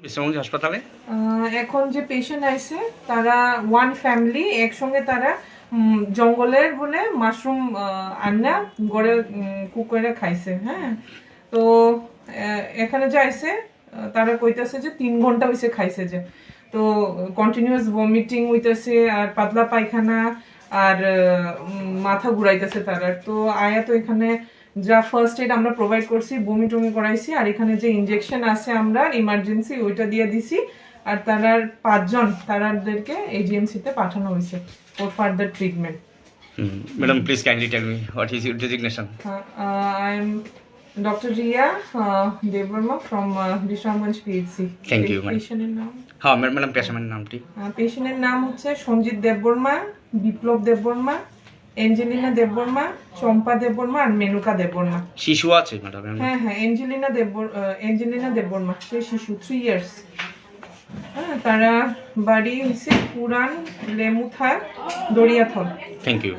বিশ্রামগঞ্জ হাসপাতালে এখন যে পেশেন্ট আইছে তারা ওয়ান ফ্যামিলি একসঙ্গে তারা জঙ্গলের বলে মাশরুম আন্না গড়ে কুক করে খাইছে। হ্যাঁ, তো এখানে যে আইছে তারা কইতাছে যে 3 ঘন্টা হইছে খাইছে, যে তো কন্টিনিউয়াস ভমিটিং হইতেছে আর পাতলা পায়খানা আর মাথা ঘুরাইতেছে তারা। তো আয়া তো এখানে যা ফার্স্ট এড আমরা প্রোভাইড করছি, বমি টমি করাইছি, আর এখানে যে ইনজেকশন আছে আমরা ইমার্জেন্সি ওইটা দিয়ে দিছি। আর তারার 5 জন তারাদেরকে এজিএমসি তে পাঠানো হয়েছে for further treatment. Madam please kindly tell me what is your designation? I am doctor Riya Debbarma from Bishramganj PHC. Thank you madam. পেশেন্টের নাম? হ্যাঁ ম্যাডাম, পেশেন্টের নামটি? পেশেন্টের নাম হচ্ছে সঞ্জিত দেববর্মা, বিপ্লব দেববর্মা, এঞ্জেলিনা দেববর্মা, চম্পা দেববর্মা আর মেনুকা দেববর্মা। শিশু আছে ম্যাডাম? হ্যাঁ, এঞ্জেলিনা দেববর্মা, সে শিশু 3 ইয়ার্স। হ্যাঁ, তারা বাড়ি হচ্ছে পুরান লেমুথা দরিয়াথল। Thank you.